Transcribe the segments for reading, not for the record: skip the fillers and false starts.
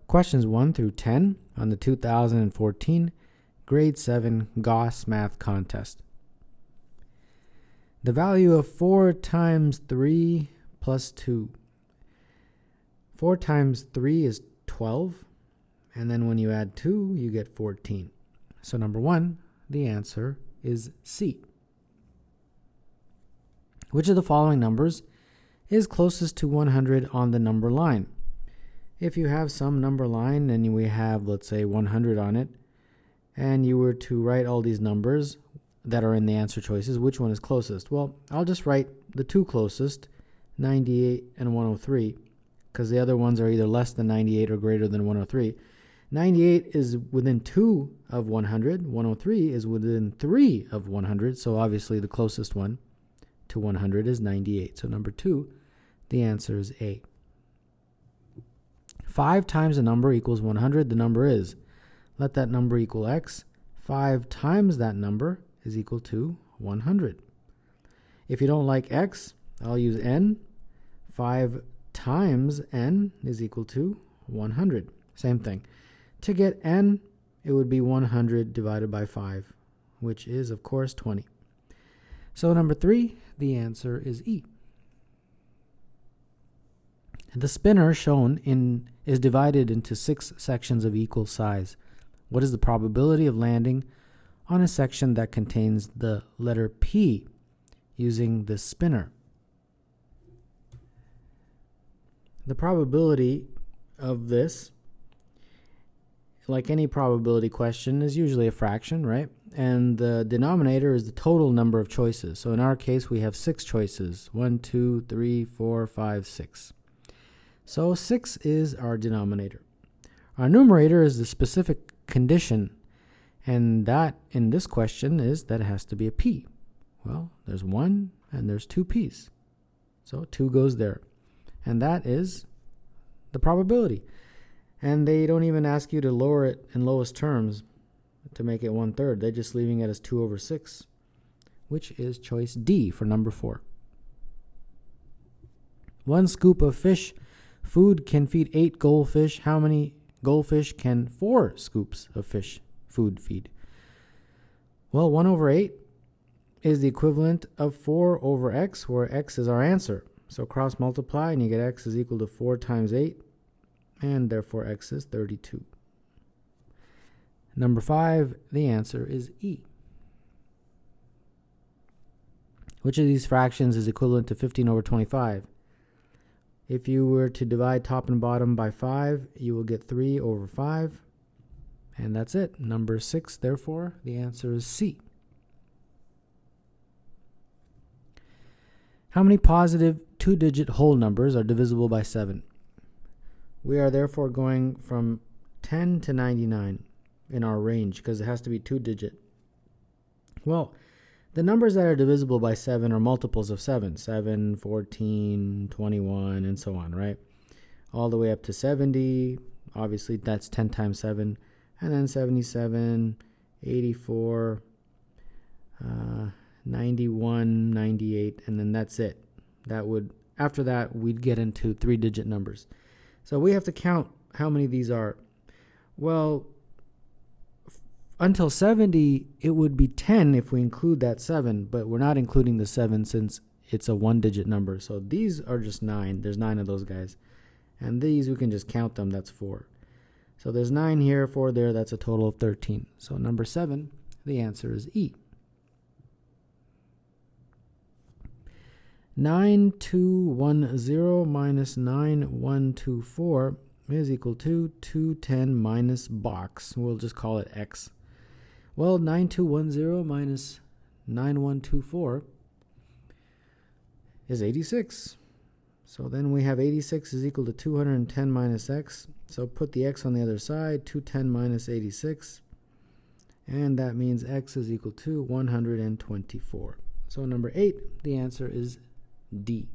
questions 1 through 10 on the 2014 Grade 7 Gauss Math Contest. The value of 4 times 3 plus 2. 4 times 3 is 12, and then when you add 2, you get 14. So number 1, the answer is C. Which of the following numbers is closest to 100 on the number line? If you have some number line and we have, let's say, 100 on it, and you were to write all these numbers that are in the answer choices, which one is closest? Well, I'll just write the two closest, 98 and 103, because the other ones are either less than 98 or greater than 103. 98 is within 2 of 100. 103 is within 3 of 100, so obviously the closest one to 100 is 98. So number 2, the answer is A. 5 times a number equals 100. The number is, let that number equal x. 5 times that number is equal to 100. If you don't like x, I'll use n. 5 times n is equal to 100. Same thing. To get n, it would be 100 divided by 5, which is, of course, 20. So number 3, the answer is E. The spinner shown is divided into 6 sections of equal size. What is the probability of landing on a section that contains the letter P using the spinner? The probability of this, like any probability question, is usually a fraction, right? And the denominator is the total number of choices. So in our case, we have 6 choices. 1, 2, 3, 4, 5, 6. So 6 is our denominator. Our numerator is the specific condition, and that in this question is that it has to be a P. Well, there's 1 and there's 2 P's. So 2 goes there. And that is the probability. And they don't even ask you to lower it in lowest terms to make it 1/3. They're just leaving it as 2 over 6, which is choice D for number 4. 1 scoop of fish food can feed 8 goldfish. How many goldfish can 4 scoops of fish food feed? Well, 1 over 8 is the equivalent of 4 over x, where x is our answer. So cross multiply and you get x is equal to 4 times 8, and therefore x is 32. Number 5, the answer is E. Which of these fractions is equivalent to 15 over 25? If you were to divide top and bottom by 5, you will get 3 over 5. And that's it. Number 6, therefore, the answer is C. How many positive 2-digit whole numbers are divisible by 7? We are therefore going from 10 to 99 in our range because it has to be 2-digit. Well, the numbers that are divisible by 7 are multiples of 7. 7, 14, 21, and so on, right? All the way up to 70. Obviously, that's 10 times 7. And then 77, 84, 91, 98, and then that's it. After that, we'd get into 3-digit numbers. So we have to count how many of these are. Well, until 70, it would be 10 if we include that 7, but we're not including the 7 since it's a 1-digit number. So these are just 9. There's 9 of those guys. And these, we can just count them. That's 4. So there's 9 here, 4 there. That's a total of 13. So number 7, the answer is E. 9210 minus 9124 is equal to 210 minus box. We'll just call it X. Well, 9210 minus 9124 is 86. So then we have 86 is equal to 210 minus X. So put the X on the other side, 210 minus 86. And that means X is equal to 124. So number 8, the answer is D.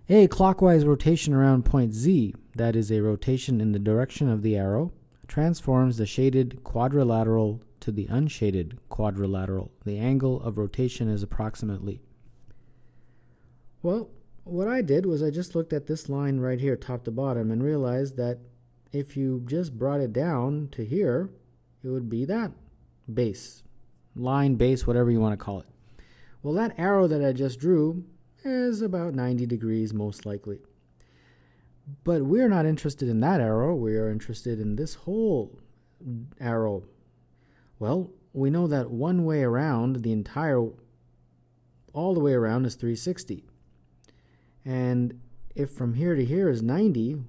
A clockwise rotation around point Z, that is a rotation in the direction of the arrow, transforms the shaded quadrilateral to the unshaded quadrilateral. The angle of rotation is approximately. Well, what I did was I just looked at this line right here, top to bottom, and realized that if you just brought it down to here, it would be that base, line, base, whatever you want to call it. Well, that arrow that I just drew is about 90 degrees most likely. But we're not interested in that arrow. We are interested in this whole arrow. Well, we know that one way around, all the way around is 360. And if from here to here is 90,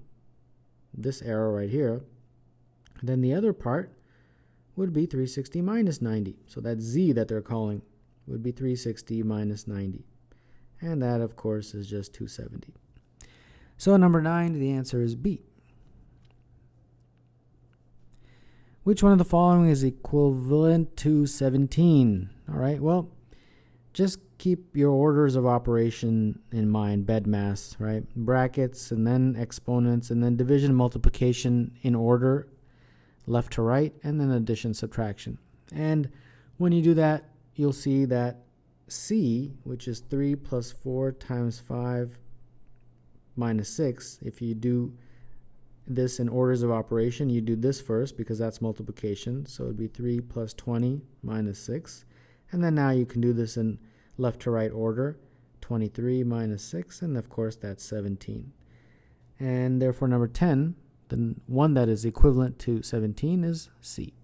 this arrow right here, then the other part would be 360 minus 90. So that z that they're calling would be 360 minus 90. And that, of course, is just 270. So number 9, the answer is B. Which one of the following is equivalent to 17? All right, well, just keep your orders of operation in mind, BEDMAS, right? Brackets, and then exponents, and then division, multiplication in order, left to right, and then addition, subtraction. And when you do that, you'll see that C, which is 3 plus 4 times 5 minus 6, if you do this in orders of operation, you do this first because that's multiplication. So it would be 3 plus 20 minus 6. And then now you can do this in left to right order, 23 minus 6, and of course that's 17. And therefore number 10, the one that is equivalent to 17 is C.